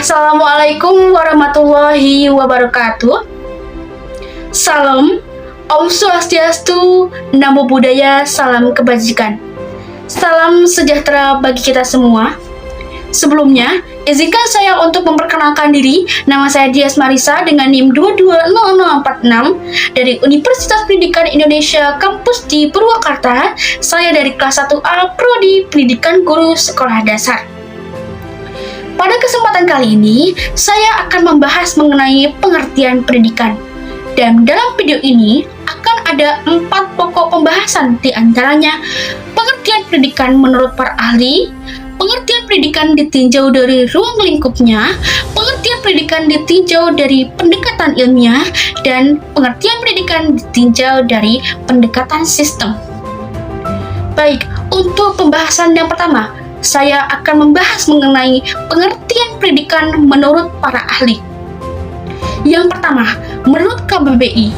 Assalamualaikum warahmatullahi wabarakatuh. Salam, Om Swastiastu, Namo Buddhaya, salam kebajikan. Salam sejahtera bagi kita semua. Sebelumnya, izinkan saya untuk memperkenalkan diri. Nama saya Dias Marisa dengan NIM 220046 dari Universitas Pendidikan Indonesia Kampus di Purwakarta. Saya dari kelas 1A Prodi Pendidikan Guru Sekolah Dasar. Pada kesempatan kali ini, saya akan membahas mengenai pengertian pendidikan. Dan dalam video ini akan ada 4 pokok pembahasan, di antaranya pengertian pendidikan menurut para ahli, pengertian pendidikan ditinjau dari ruang lingkupnya, pengertian pendidikan ditinjau dari pendekatan ilmiah, dan pengertian pendidikan ditinjau dari pendekatan sistem. Baik, untuk pembahasan yang pertama, saya akan membahas mengenai pengertian pendidikan menurut para ahli. Yang pertama, menurut KBBI.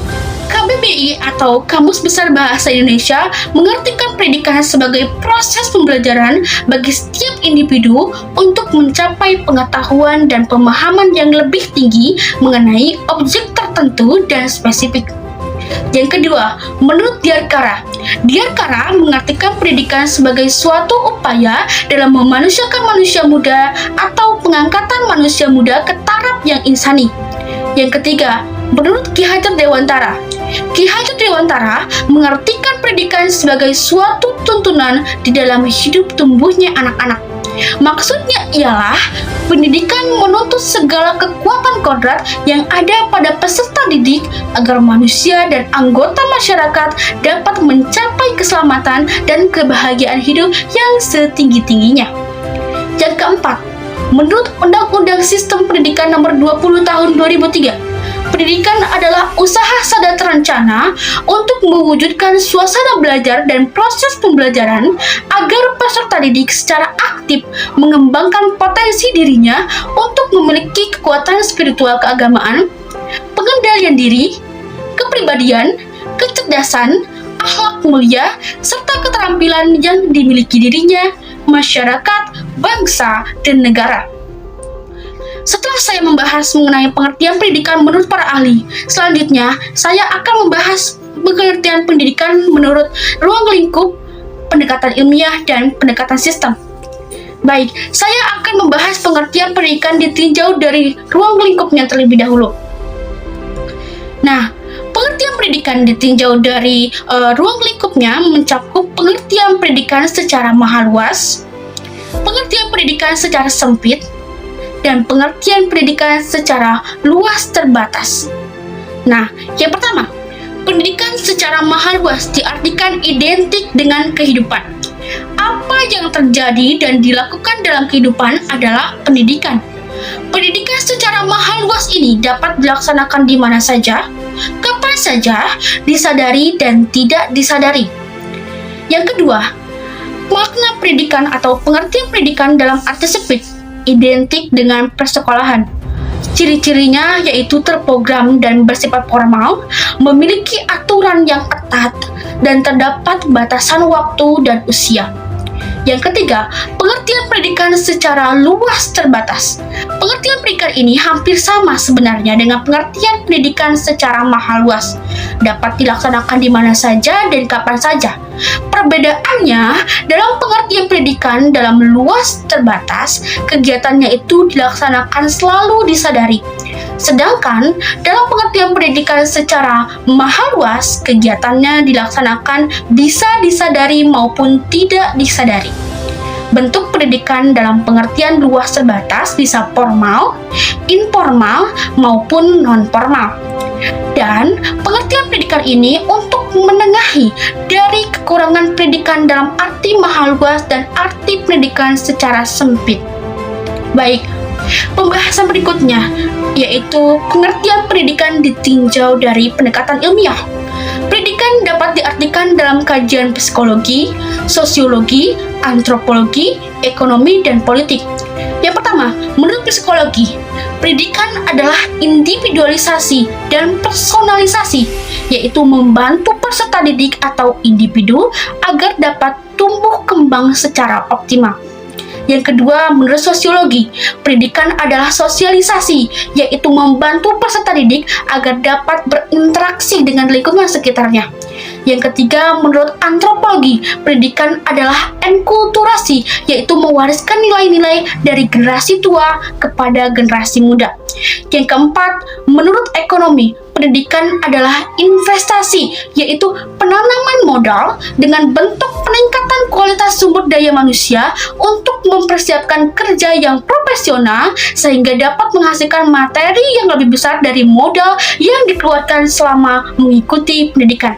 KBBI atau Kamus Besar Bahasa Indonesia mengartikan pendidikan sebagai proses pembelajaran bagi setiap individu untuk mencapai pengetahuan dan pemahaman yang lebih tinggi mengenai objek tertentu dan spesifik. Yang kedua, menurut Diyarkara. Diyarkara mengartikan pendidikan sebagai suatu upaya dalam memanusiakan manusia muda atau pengangkatan manusia muda ke taraf yang insani. Yang ketiga, menurut Ki Hajar Dewantara. Ki Hajar Dewantara mengartikan pendidikan sebagai suatu tuntunan di dalam hidup tumbuhnya anak-anak. Maksudnya ialah pendidikan menuntut segala kekuatan kodrat yang ada pada peserta didik agar manusia dan anggota masyarakat dapat mencapai keselamatan dan kebahagiaan hidup yang setinggi-tingginya. Yang keempat, menurut Undang-Undang Sistem Pendidikan Nomor 20 Tahun 2003, pendidikan adalah usaha sadar terencana untuk mewujudkan suasana belajar dan proses pembelajaran agar peserta didik secara aktif mengembangkan potensi dirinya untuk memiliki kekuatan spiritual keagamaan, pengendalian diri, kepribadian, kecerdasan, akhlak mulia, serta keterampilan yang dimiliki dirinya, masyarakat, bangsa, dan negara. Setelah saya membahas mengenai pengertian pendidikan menurut para ahli, selanjutnya saya akan membahas pengertian pendidikan menurut ruang lingkup, pendekatan ilmiah, dan pendekatan sistem. Baik, saya akan membahas pengertian pendidikan ditinjau dari ruang lingkupnya terlebih dahulu. Nah, pengertian pendidikan ditinjau dari ruang lingkupnya mencakup pengertian pendidikan secara maha luas, pengertian pendidikan secara sempit, dan pengertian pendidikan secara luas terbatas. Nah, yang pertama, pendidikan secara maha luas diartikan identik dengan kehidupan. Apa yang terjadi dan dilakukan dalam kehidupan adalah pendidikan. Pendidikan secara maha luas ini dapat dilaksanakan di mana saja, kapan saja, disadari dan tidak disadari. Yang kedua, makna pendidikan atau pengertian pendidikan dalam arti sempit identik dengan persekolahan. Ciri-cirinya yaitu terprogram dan bersifat formal, memiliki aturan yang ketat, dan terdapat batasan waktu dan usia. Yang ketiga, pengertian pendidikan secara luas terbatas. Pengertian pendidikan ini hampir sama sebenarnya dengan pengertian pendidikan secara maha luas. Dapat dilaksanakan di mana saja dan kapan saja. Perbedaannya, dalam pengertian pendidikan dalam luas terbatas, kegiatannya itu dilaksanakan selalu disadari. Sedangkan dalam pengertian pendidikan secara maha luas, kegiatannya dilaksanakan bisa disadari maupun tidak disadari. Bentuk pendidikan dalam pengertian luas terbatas bisa formal, informal, maupun non-formal. Dan pengertian pendidikan ini untuk menengahi dari kekurangan pendidikan dalam arti maha luas dan arti pendidikan secara sempit. Baik, pembahasan berikutnya yaitu pengertian pendidikan ditinjau dari pendekatan ilmiah. Pendidikan dapat diartikan dalam kajian psikologi, sosiologi, antropologi, ekonomi, dan politik. Yang pertama, menurut psikologi, pendidikan adalah individualisasi dan personalisasi, yaitu membantu peserta didik atau individu agar dapat tumbuh kembang secara optimal. Yang kedua, menurut sosiologi, pendidikan adalah sosialisasi, yaitu membantu peserta didik agar dapat berinteraksi dengan lingkungan sekitarnya. Yang ketiga, menurut antropologi, pendidikan adalah enkulturasi, yaitu mewariskan nilai-nilai dari generasi tua kepada generasi muda. Yang keempat, menurut ekonomi, pendidikan adalah investasi, yaitu penanaman modal dengan bentuk peningkatan kualitas sumber daya manusia untuk mempersiapkan kerja yang profesional sehingga dapat menghasilkan materi yang lebih besar dari modal yang dikeluarkan selama mengikuti pendidikan.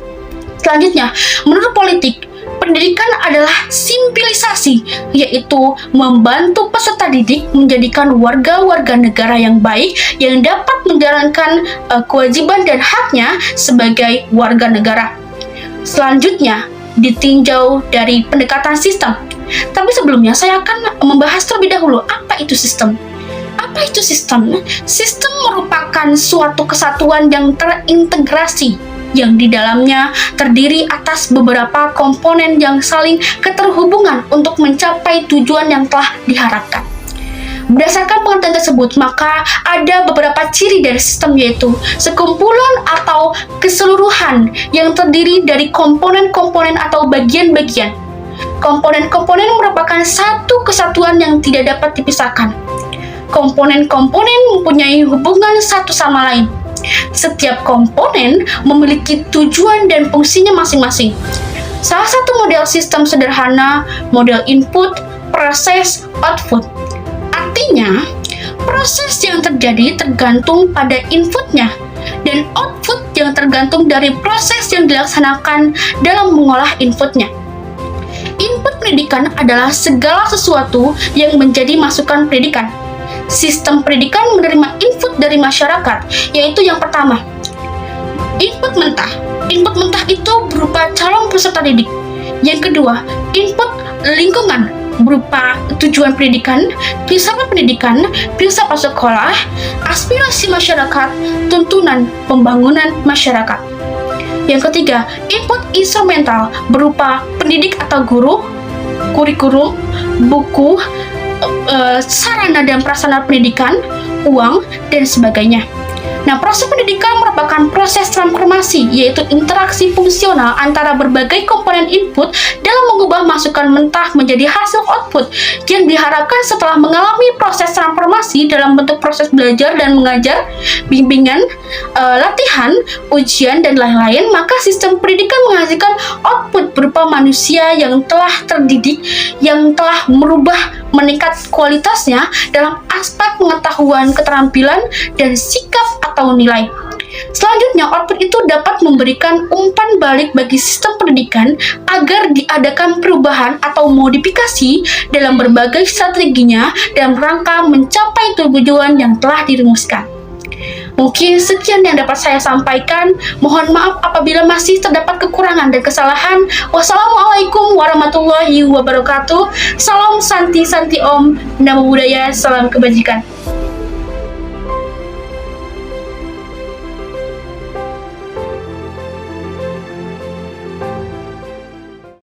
Selanjutnya, menurut politik, pendidikan adalah simpilisasi, yaitu membantu peserta didik menjadikan warga-warga negara yang baik yang dapat menjalankan kewajiban dan haknya sebagai warga negara. Selanjutnya, ditinjau dari pendekatan sistem. Tapi sebelumnya, saya akan membahas terlebih dahulu apa itu sistem. Apa itu sistem? Sistem merupakan suatu kesatuan yang terintegrasi, yang di dalamnya terdiri atas beberapa komponen yang saling keterhubungan untuk mencapai tujuan yang telah diharapkan. Berdasarkan pengertian tersebut, maka ada beberapa ciri dari sistem, yaitu sekumpulan atau keseluruhan yang terdiri dari komponen-komponen atau bagian-bagian. Komponen-komponen merupakan satu kesatuan yang tidak dapat dipisahkan. Komponen-komponen mempunyai hubungan satu sama lain. Setiap komponen memiliki tujuan dan fungsinya masing-masing. Salah satu model sistem sederhana, model input, proses, output. Artinya, proses yang terjadi tergantung pada inputnya, dan output yang tergantung dari proses yang dilaksanakan dalam mengolah inputnya. Input pendidikan adalah segala sesuatu yang menjadi masukan pendidikan. Sistem pendidikan menerima input dari masyarakat, yaitu yang pertama, input mentah. Input mentah itu berupa calon peserta didik. Yang kedua, input lingkungan berupa tujuan pendidikan, filsafat pendidikan, filsafat sekolah, aspirasi masyarakat, tuntunan pembangunan masyarakat. Yang ketiga, input instrumental berupa pendidik atau guru, kurikulum, buku, sarana dan prasarana pendidikan, uang, dan sebagainya. Nah, proses pendidikan merupakan proses transformasi, yaitu interaksi fungsional antara berbagai komponen input dalam mengubah masukan mentah menjadi hasil output yang diharapkan setelah mengalami proses transformasi dalam bentuk proses belajar dan mengajar, bimbingan, latihan, ujian, dan lain-lain, maka sistem pendidikan menghasilkan output berupa manusia yang telah terdidik, yang telah merubah meningkat kualitasnya dalam aspek pengetahuan, keterampilan, dan sikap atau nilai. Selanjutnya, output itu dapat memberikan umpan balik bagi sistem pendidikan agar diadakan perubahan atau modifikasi dalam berbagai strateginya dalam rangka mencapai tujuan yang telah dirumuskan. Mungkin sekian yang dapat saya sampaikan. Mohon maaf apabila masih terdapat kekurangan dan kesalahan. Wassalamualaikum warahmatullahi wabarakatuh. Salam santi santi om, namo buddhaya, salam kebajikan.